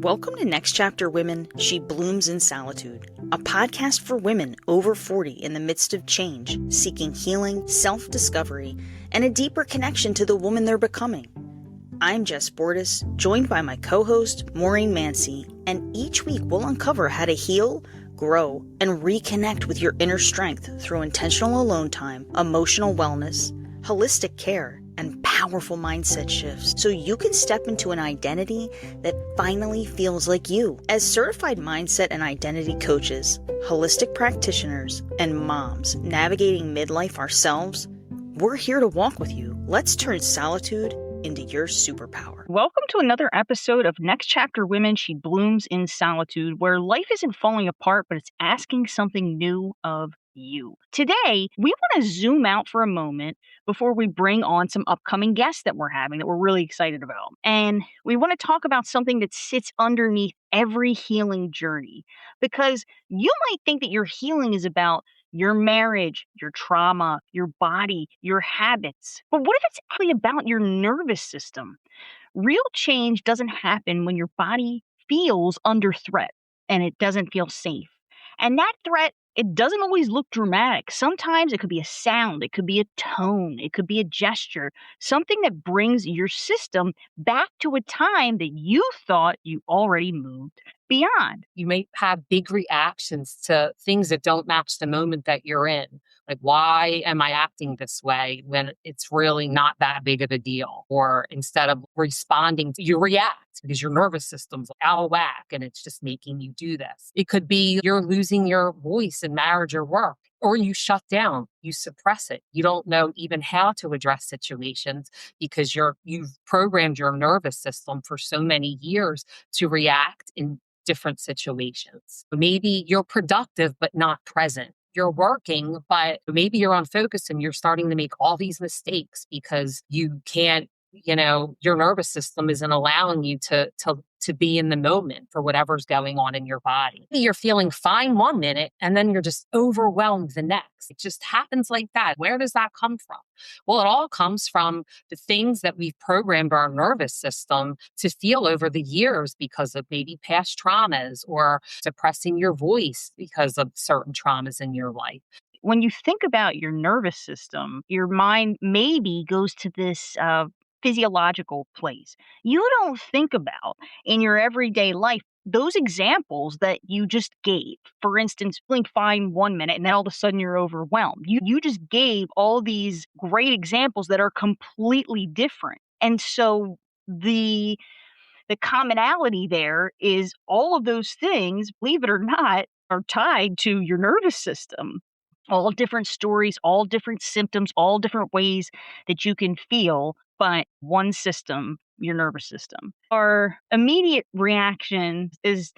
Welcome to Next Chapter Women, She Blooms in Solitude, a podcast for women over 40 in the midst of change, seeking healing, self-discovery, and a deeper connection to the woman they're becoming. I'm Jess Bordas, joined by my co-host, Maureen Mancy, and each week we'll uncover how to heal, grow, and reconnect with your inner strength through intentional alone time, emotional wellness, holistic care, and powerful mindset shifts so you can step into an identity that finally feels like you. As certified mindset and identity coaches, holistic practitioners, and moms navigating midlife ourselves, we're here to walk with you. Let's turn solitude into your superpower. Welcome to another episode of Next Chapter Women, She Blooms in Solitude, where life isn't falling apart, but it's asking something new of you. Today, we want to zoom out for a moment before we bring on some upcoming guests that we're having that we're really excited about. And we want to talk about something that sits underneath every healing journey, because you might think that your healing is about your marriage, your trauma, your body, your habits. But what if it's actually about your nervous system? Real change doesn't happen when your body feels under threat and it doesn't feel safe. And that threat, it doesn't always look dramatic. Sometimes it could be a sound, it could be a tone, it could be a gesture, something that brings your system back to a time that you thought you already moved beyond. You may have big reactions to things that don't match the moment that you're in. Like, why am I acting this way when it's really not that big of a deal? Or instead of responding, you react because your nervous system's out of whack and it's just making you do this. It could be you're losing your voice in marriage or work, or you shut down, you suppress it. You don't know even how to address situations because you've programmed your nervous system for so many years to react in different situations. Maybe you're productive, but not present. You're working, but maybe you're on focus and you're starting to make all these mistakes because you can't, your nervous system isn't allowing you to be in the moment for whatever's going on in your body. You're feeling fine one minute and then you're just overwhelmed the next. It just happens like that. Where does that come from? Well, it all comes from the things that we've programmed our nervous system to feel over the years because of maybe past traumas or suppressing your voice because of certain traumas in your life. When you think about your nervous system, your mind maybe goes to this physiological place. You don't think about in your everyday life those examples that you just gave. For instance, feeling fine one minute and then all of a sudden you're overwhelmed. You just gave all these great examples that are completely different. And so the commonality there is all of those things, believe it or not, are tied to your nervous system. All different stories, all different symptoms, all different ways that you can feel, but one system, your nervous system. Our immediate reaction is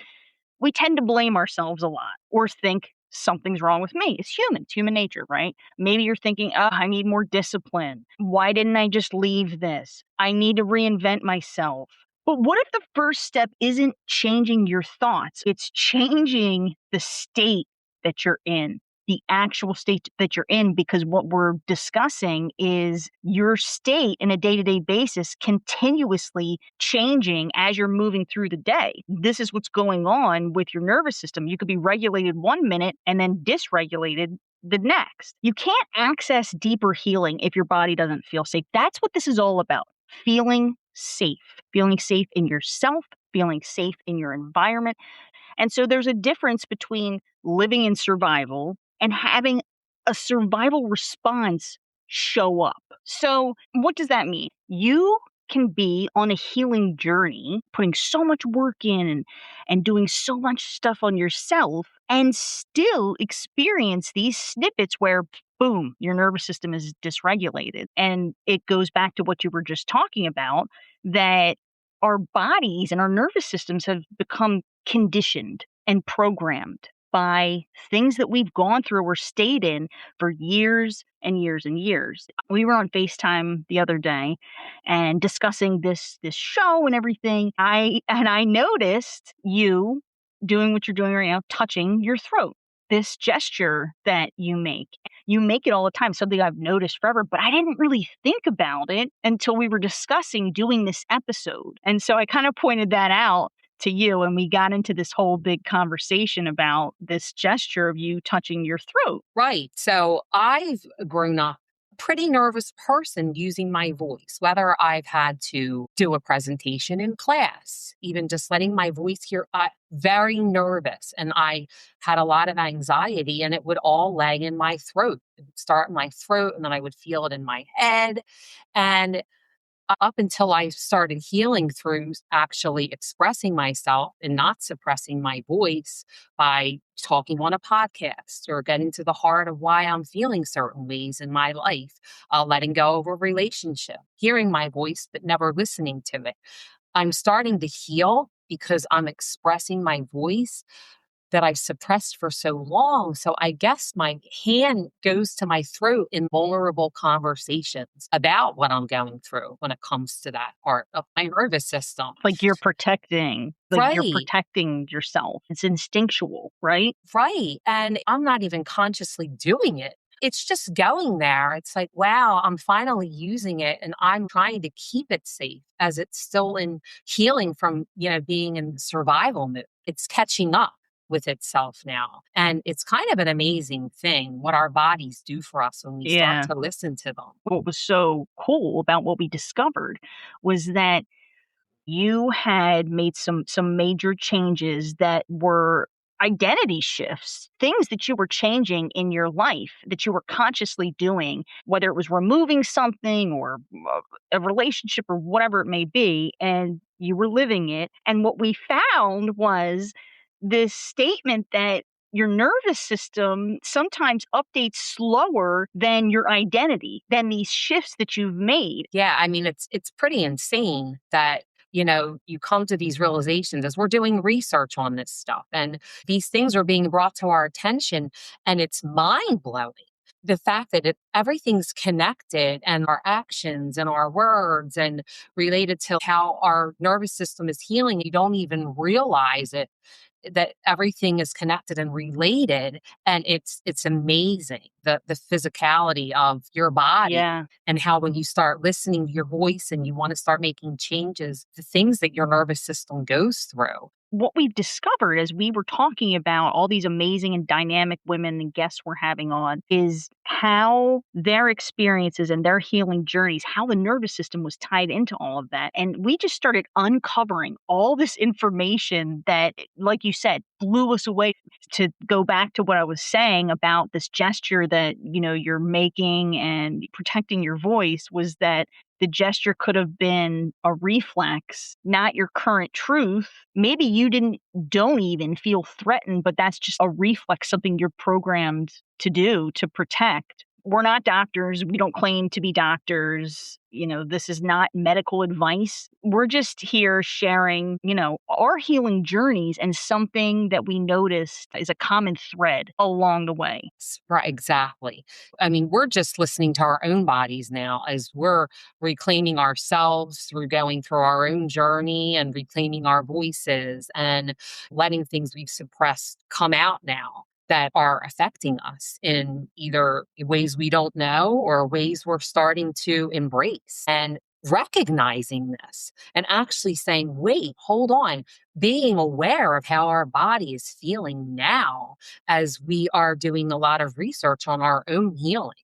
we tend to blame ourselves a lot or think something's wrong with me. It's human nature, right? Maybe you're thinking, oh, I need more discipline. Why didn't I just leave this? I need to reinvent myself. But what if the first step isn't changing your thoughts? It's changing the state that you're in. The actual state that you're in, because what we're discussing is your state in a day-to-day basis continuously changing as you're moving through the day. This is what's going on with your nervous system. You could be regulated one minute and then dysregulated the next. You can't access deeper healing if your body doesn't feel safe. That's what this is all about. Feeling safe in yourself, feeling safe in your environment. And so there's a difference between living in survival and having a survival response show up. So what does that mean? You can be on a healing journey, putting so much work in and doing so much stuff on yourself, and still experience these snippets where, boom, your nervous system is dysregulated. And it goes back to what you were just talking about, that our bodies and our nervous systems have become conditioned and programmed by things that we've gone through or stayed in for years and years and years. We were on FaceTime the other day and discussing this show and everything. I noticed you doing what you're doing right now, touching your throat. This gesture that you make it all the time, something I've noticed forever, but I didn't really think about it until we were discussing doing this episode. And so I kind of pointed that out to you, and we got into this whole big conversation about this gesture of you touching your throat. Right. So I've grown up pretty nervous person using my voice, whether I've had to do a presentation in class, even just letting my voice hear, very nervous. And I had a lot of anxiety and it would all lay in my throat. It would start in my throat and then I would feel it in my head. And up until I started healing through actually expressing myself and not suppressing my voice by talking on a podcast or getting to the heart of why I'm feeling certain ways in my life, letting go of a relationship, hearing my voice, but never listening to it. I'm starting to heal because I'm expressing my voice that I've suppressed for so long. So I guess my hand goes to my throat in vulnerable conversations about what I'm going through when it comes to that part of my nervous system. You're Right, protecting yourself. It's instinctual, right? right. And I'm not even consciously doing it. It's just going there. It's like, wow, I'm finally using it and I'm trying to keep it safe as it's still in healing from, being in survival mode. It's catching up with itself now. And it's kind of an amazing thing what our bodies do for us when we start Yeah. to listen to them. What was so cool about what we discovered was that you had made some major changes that were identity shifts, things that you were changing in your life that you were consciously doing, whether it was removing something or a relationship or whatever it may be, and you were living it. And what we found was this statement that your nervous system sometimes updates slower than your identity, than these shifts that you've made. Yeah, I mean it's pretty insane that you come to these realizations as we're doing research on this stuff and these things are being brought to our attention and it's mind blowing. The fact that everything's connected and our actions and our words and related to how our nervous system is healing, you don't even realize it that everything is connected and related and it's amazing the physicality of your body Yeah. and how when you start listening to your voice and you want to start making changes the things that your nervous system goes through. What we've discovered as we were talking about all these amazing and dynamic women and guests we're having on is how their experiences and their healing journeys, how the nervous system was tied into all of that. And we just started uncovering all this information that, like you said, blew us away. To go back to what I was saying about this gesture that, you're making and protecting your voice was that the gesture could have been a reflex, not your current truth. Maybe you don't even feel threatened, but that's just a reflex, something you're programmed to do to protect. We're not doctors. We don't claim to be doctors. This is not medical advice. We're just here sharing, our healing journeys and something that we noticed is a common thread along the way. Right, exactly. I mean, we're just listening to our own bodies now as we're reclaiming ourselves through going through our own journey and reclaiming our voices and letting things we've suppressed come out now that are affecting us in either ways we don't know or ways we're starting to embrace. And recognizing this and actually saying, wait, hold on, being aware of how our body is feeling now as we are doing a lot of research on our own healing.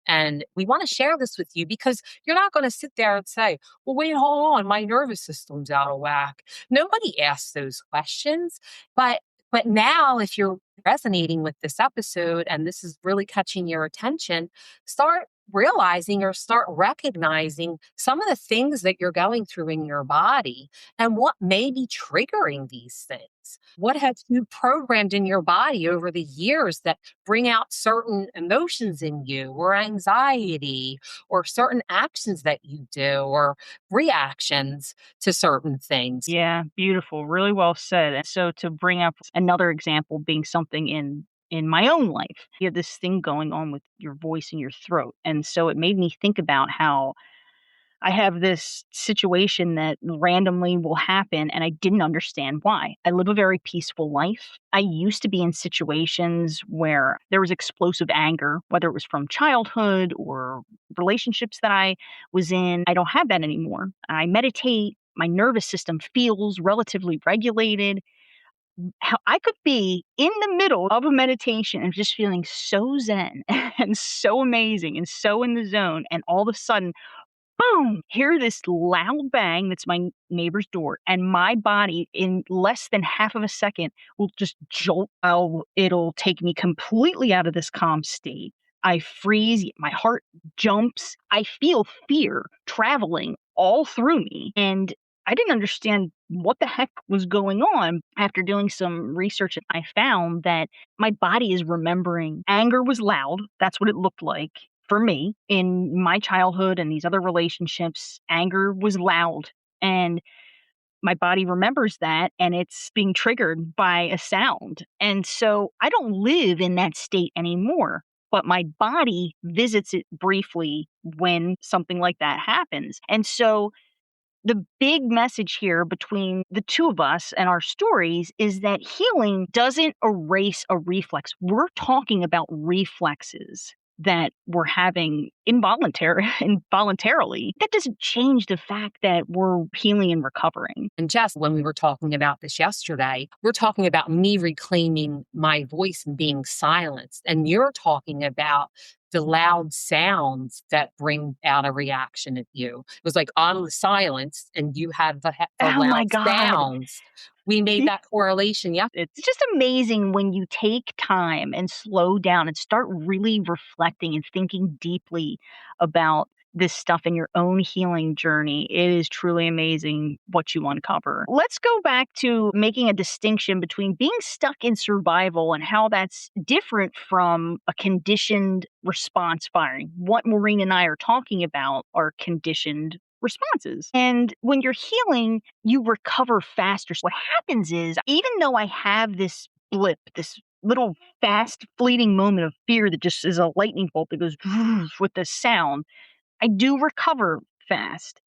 And we want to share this with you because you're not going to sit there and say, well, wait, hold on, my nervous system's out of whack. Nobody asks those questions. But now if you're resonating with this episode and this is really catching your attention, start realizing or start recognizing some of the things that you're going through in your body and what may be triggering these things. What have you programmed in your body over the years that bring out certain emotions in you or anxiety or certain actions that you do or reactions to certain things? Yeah, beautiful. Really well said. And so to bring up another example being something in my own life. You have this thing going on with your voice and your throat. And so it made me think about how I have this situation that randomly will happen and I didn't understand why. I live a very peaceful life. I used to be in situations where there was explosive anger, whether it was from childhood or relationships that I was in. I don't have that anymore. I meditate. my nervous system feels relatively regulated. How I could be in the middle of a meditation and just feeling so zen and so amazing and so in the zone, and all of a sudden, boom, hear this loud bang that's my neighbor's door, and my body in less than half of a second will just jolt. It'll take me completely out of this calm state. I freeze, my heart jumps. I feel fear traveling all through me, and I didn't understand what the heck was going on. After doing some research, I found that my body is remembering anger was loud. That's what it looked like for me in my childhood and these other relationships. Anger was loud, and my body remembers that, and it's being triggered by a sound. And so I don't live in that state anymore, but my body visits it briefly when something like that happens. And so the big message here between the two of us and our stories is that healing doesn't erase a reflex. We're talking about reflexes that we're having involuntarily. That doesn't change the fact that we're healing and recovering. And Jess, when we were talking about this yesterday, we're talking about me reclaiming my voice and being silenced. And you're talking about the loud sounds that bring out a reaction at you. It was like I'm silenced and you have the Oh my loud God. sounds. We made that correlation. Yeah. It's just amazing when you take time and slow down and start really reflecting and thinking deeply about this stuff in your own healing journey. It is truly amazing what you uncover. Let's go back to making a distinction between being stuck in survival and how that's different from a conditioned response firing. What Maureen and I are talking about are conditioned responses. And when you're healing, you recover faster. So what happens is, even though I have this blip, this little fast fleeting moment of fear that just is a lightning bolt that goes with the sound, I do recover fast.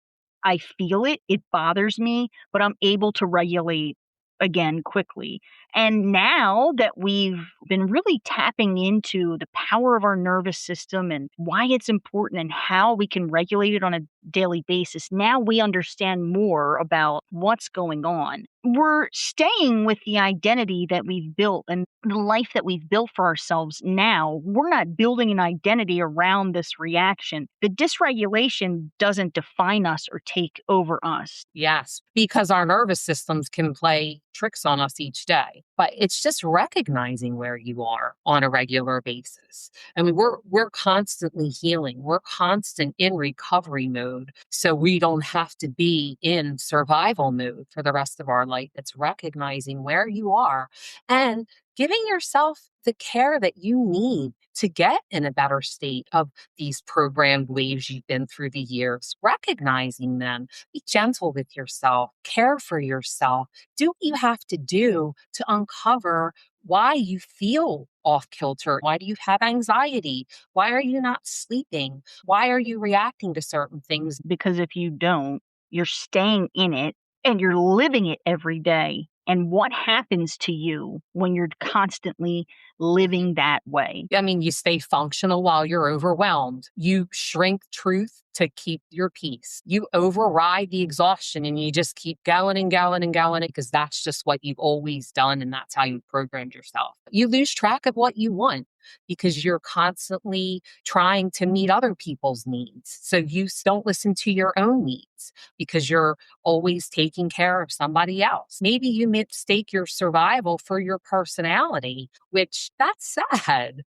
I feel it, it bothers me, but I'm able to regulate again quickly. And now that we've been really tapping into the power of our nervous system and why it's important and how we can regulate it on a daily basis, now we understand more about what's going on. We're staying with the identity that we've built and the life that we've built for ourselves now. We're not building an identity around this reaction. The dysregulation doesn't define us or take over us. Yes, because our nervous systems can play tricks on us each day. But it's just recognizing where you are on a regular basis. I mean, we're constantly healing. We're constant in recovery mode. So we don't have to be in survival mode for the rest of our life. It's recognizing where you are and giving yourself the care that you need to get in a better state of these programmed waves you've been through the years, recognizing them. Be gentle with yourself, care for yourself, do what you have to do to uncover why you feel off kilter. Why do you have anxiety? Why are you not sleeping? Why are you reacting to certain things? Because if you don't, you're staying in it and you're living it every day. And what happens to you when you're constantly living that way? I mean, you stay functional while you're overwhelmed. You shrink truth to keep your peace. You override the exhaustion and you just keep going and going and going because that's just what you've always done and that's how you programmed yourself. You lose track of what you want because you're constantly trying to meet other people's needs. So you don't listen to your own needs because you're always taking care of somebody else. Maybe you mistake your survival for your personality, which that's sad.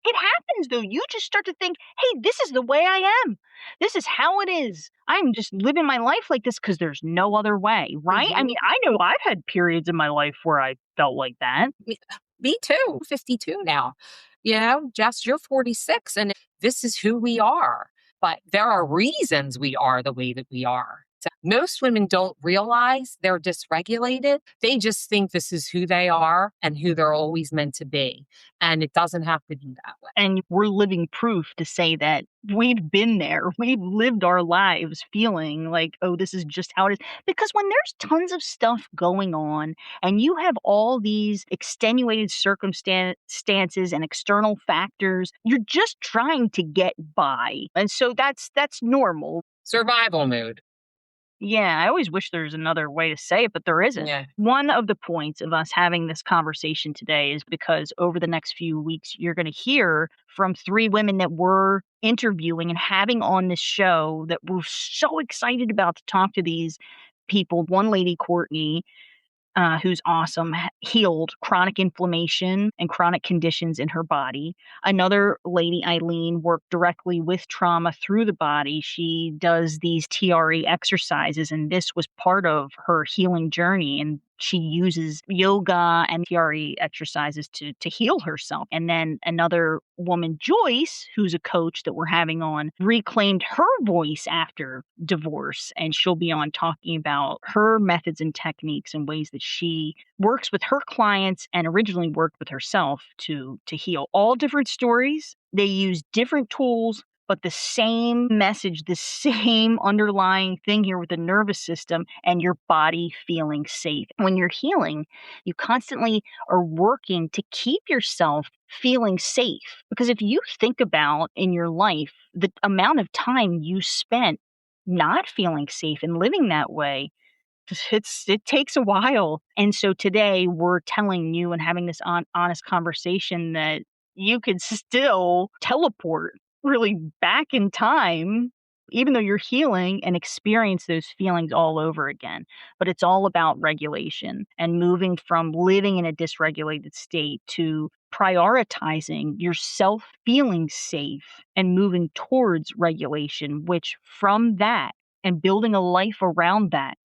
It happens though. You just start to think, hey, this is the way I am. This is how it is. I'm just living my life like this because there's no other way, right? I Mhm. mean, I know I've had periods in my life where I felt like that. Me too. 52 now. You know, Jess, you're 46 and this is who we are. But there are reasons we are the way that we are. So most women don't realize they're dysregulated. They just think this is who they are and who they're always meant to be. And it doesn't have to be that way. And we're living proof to say that we've been there. We've lived our lives feeling like, oh, this is just how it is. Because when there's tons of stuff going on and you have all these extenuated circumstances and external factors, you're just trying to get by. And so that's normal. Survival mode. Yeah, I always wish there's another way to say it, but there isn't. Yeah. One of the points of us having this conversation today is because over the next few weeks, you're going to hear from three women that we're interviewing and having on this show that we're so excited about to talk to these people. One lady, Courtney, who's awesome, healed chronic inflammation and chronic conditions in her body. Another lady, Eileen, worked directly with trauma through the body. She does these TRE exercises, and this was part of her healing journey. And she uses yoga and TRE exercises to heal herself. And then another woman, Joyce, who's a coach that we're having on, reclaimed her voice after divorce. And she'll be on talking about her methods and techniques and ways that she works with her clients and originally worked with herself to heal. All different stories. They use different tools, but the same message, the same underlying thing here with the nervous system and your body feeling safe. When you're healing, you constantly are working to keep yourself feeling safe. Because if you think about in your life the amount of time you spent not feeling safe and living that way, it takes a while. And so today we're telling you and having this honest conversation that you could still teleport really back in time, even though you're healing, and experience those feelings all over again. But it's all about regulation and moving from living in a dysregulated state to prioritizing yourself feeling safe and moving towards regulation, which from that and building a life around that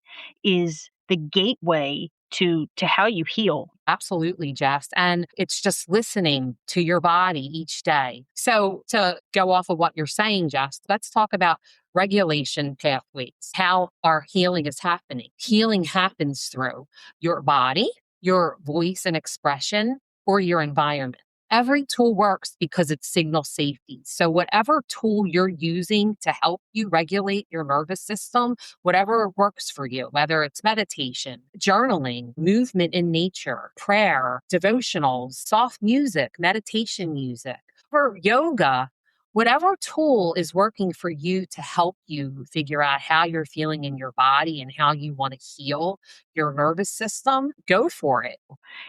is the gateway to how you heal. Absolutely, Jess. And it's just listening to your body each day. So, to go off of what you're saying, Jess, let's talk about regulation pathways, how our healing is happening. Healing happens through your body, your voice and expression, or your environment. Every tool works because it signals safety. So, whatever tool you're using to help you regulate your nervous system, whatever works for you, whether it's meditation, journaling, movement in nature, prayer, devotionals, soft music, meditation music, or yoga, whatever tool is working for you to help you figure out how you're feeling in your body and how you want to heal your nervous system, go for it.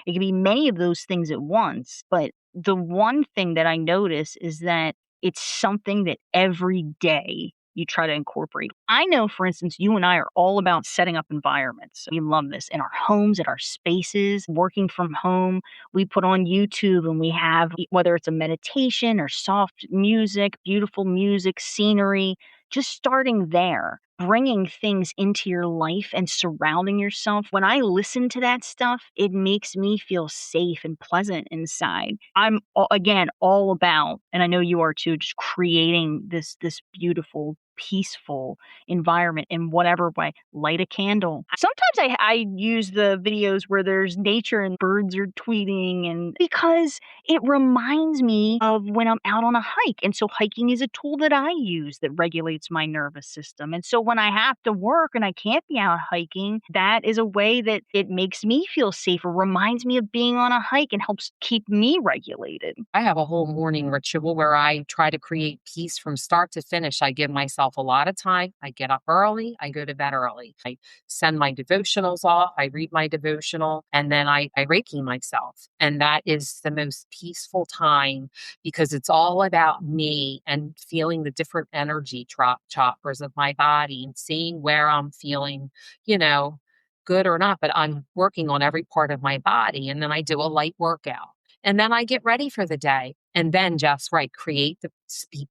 It can be many of those things at once, but the one thing that I notice is that it's something that every day you try to incorporate. I know, for instance, you and I are all about setting up environments. We love this in our homes, in our spaces, working from home. We put on YouTube and we have, whether it's a meditation or soft music, beautiful music, scenery, just starting there, bringing things into your life and surrounding yourself. When I listen to that stuff, it makes me feel safe and pleasant inside. I'm again all about, and I know you are too, just creating this beautiful, peaceful environment in whatever way. Light a candle. Sometimes I use the videos where there's nature and birds are tweeting, and because it reminds me of when I'm out on a hike. And so hiking is a tool that I use that regulates my nervous system. And so when I have to work and I can't be out hiking, that is a way that it makes me feel safer, reminds me of being on a hike and helps keep me regulated. I have a whole morning ritual where I try to create peace from start to finish. I give myself a lot of time. I get up early. I go to bed early. I send my devotionals off. I read my devotional and then I Reiki myself. And that is the most peaceful time because it's all about me and feeling the different energy chakras of my body and seeing where I'm feeling, you know, good or not, but I'm working on every part of my body. And then I do a light workout. And then I get ready for the day. And then just right, create the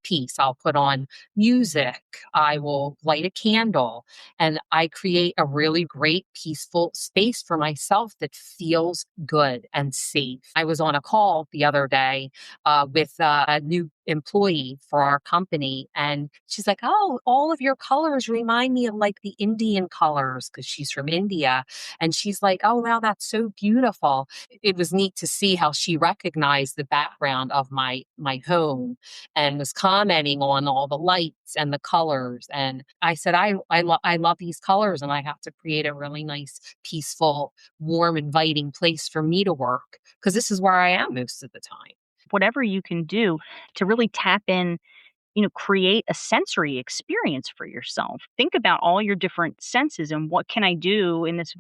piece. I'll put on music. I will light a candle and I create a really great, peaceful space for myself that feels good and safe. I was on a call the other day with a new employee for our company. And she's like, oh, all of your colors remind me of like the Indian colors because she's from India. And she's like, oh, wow, that's so beautiful. It was neat to see how she recognized the background of my home and was commenting on all the lights and the colors. And I said, I love these colors and I have to create a really nice, peaceful, warm, inviting place for me to work because this is where I am most of the time. Whatever you can do to really tap in create a sensory experience for yourself. Think about all your different senses and what can I do in this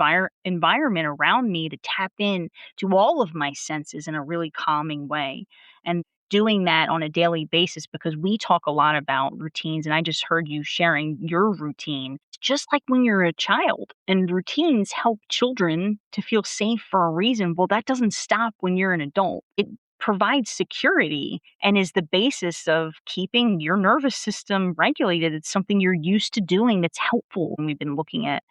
environment around me to tap in to all of my senses in a really calming way. And doing that on a daily basis, because we talk a lot about routines and I just heard you sharing your routine. It's just like when you're a child and routines help children to feel safe for a reason. Well, that doesn't stop when you're an adult. It provides security and is the basis of keeping your nervous system regulated. It's something you're used to doing that's helpful. And we've been looking at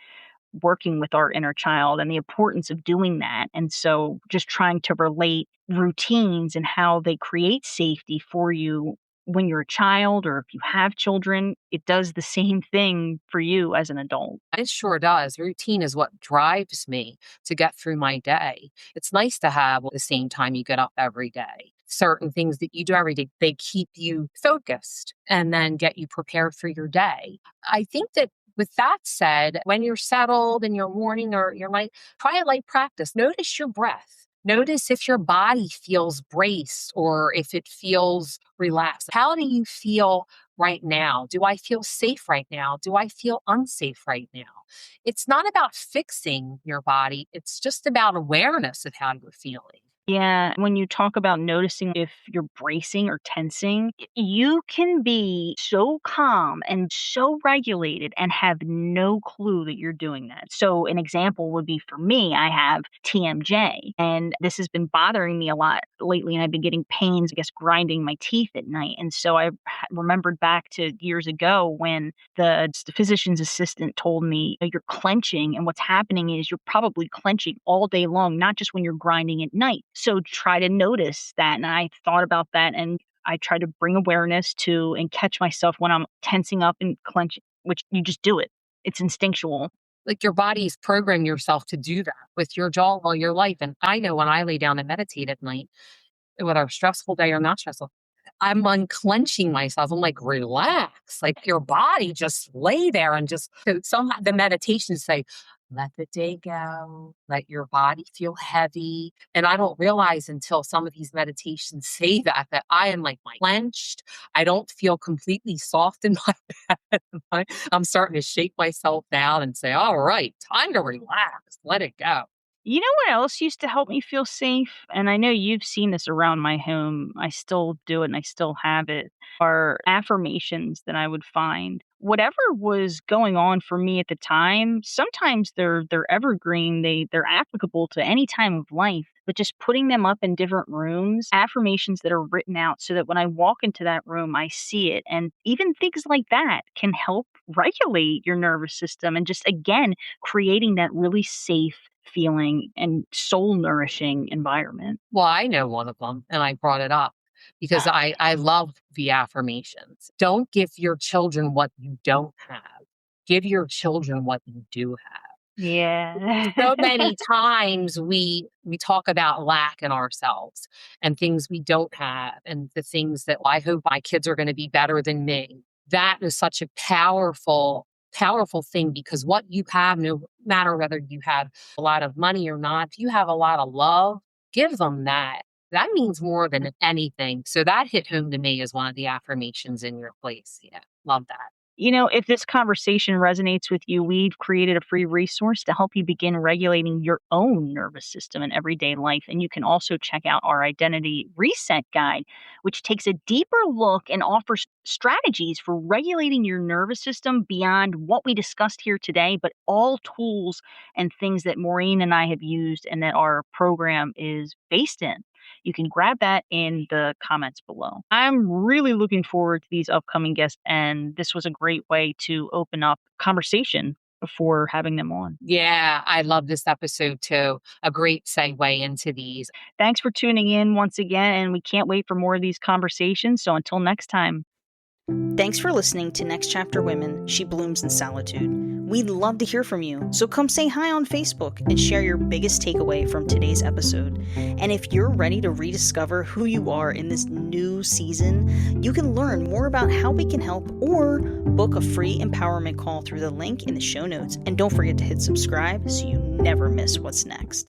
working with our inner child and the importance of doing that. And so just trying to relate routines and how they create safety for you when you're a child or if you have children, it does the same thing for you as an adult. It sure does. Routine is what drives me to get through my day. It's nice to have the same time you get up every day. Certain things that you do every day, they keep you focused and then get you prepared for your day. I think that with that said, when you're settled in your morning or your night, try a light practice. Notice your breath. Notice if your body feels braced or if it feels relaxed. How do you feel right now? Do I feel safe right now? Do I feel unsafe right now? It's not about fixing your body, it's just about awareness of how you're feeling. Yeah, when you talk about noticing if you're bracing or tensing, you can be so calm and so regulated and have no clue that you're doing that. So, an example would be for me, I have TMJ, and this has been bothering me a lot lately, and I've been getting pains, I guess, grinding my teeth at night. And so I remembered back to years ago when the physician's assistant told me, you're clenching, and what's happening is you're probably clenching all day long, not just when you're grinding at night. So try to notice that. And I thought about that and I try to bring awareness to and catch myself when I'm tensing up and clenching, which you just do it. It's instinctual. Like your body's programming yourself to do that with your jaw all your life. And I know when I lay down and meditate at night, whether a stressful day or not stressful, I'm unclenching myself. I'm like, relax. Like your body just lay there and just so somehow the meditations say, let the day go, let your body feel heavy. And I don't realize until some of these meditations say that I am like clenched. I don't feel completely soft in my bed. I'm starting to shake myself down and say, all right, time to relax, let it go. You know what else used to help me feel safe? And I know you've seen this around my home. I still do it and I still have it. Are affirmations that I would find. Whatever was going on for me at the time, sometimes they're evergreen. They're applicable to any time of life. But just putting them up in different rooms, affirmations that are written out so that when I walk into that room, I see it. And even things like that can help regulate your nervous system and just again creating that really safe feeling and soul nourishing environment. Well, I know one of them, and I brought it up because I love the affirmations. Don't give your children what you don't have. Give your children what you do have. Yeah. So many times we talk about lack in ourselves and things we don't have and the things that I hope my kids are going to be better than me. That is such a powerful thing because what you have, no matter whether you have a lot of money or not, if you have a lot of love, give them that. That means more than anything. So that hit home to me as one of the affirmations in your place. Yeah, love that. If this conversation resonates with you, we've created a free resource to help you begin regulating your own nervous system in everyday life. And you can also check out our identity reset guide, which takes a deeper look and offers strategies for regulating your nervous system beyond what we discussed here today, but all tools and things that Maureen and I have used and that our program is based in. You can grab that in the comments below. I'm really looking forward to these upcoming guests, and this was a great way to open up conversation before having them on. Yeah, I love this episode too. A great segue into these. Thanks for tuning in once again, and we can't wait for more of these conversations. So until next time. Thanks for listening to Next Chapter Women, She Blooms in Solitude. We'd love to hear from you, so come say hi on Facebook and share your biggest takeaway from today's episode. And if you're ready to rediscover who you are in this new season, you can learn more about how we can help or book a free empowerment call through the link in the show notes. And don't forget to hit subscribe so you never miss what's next.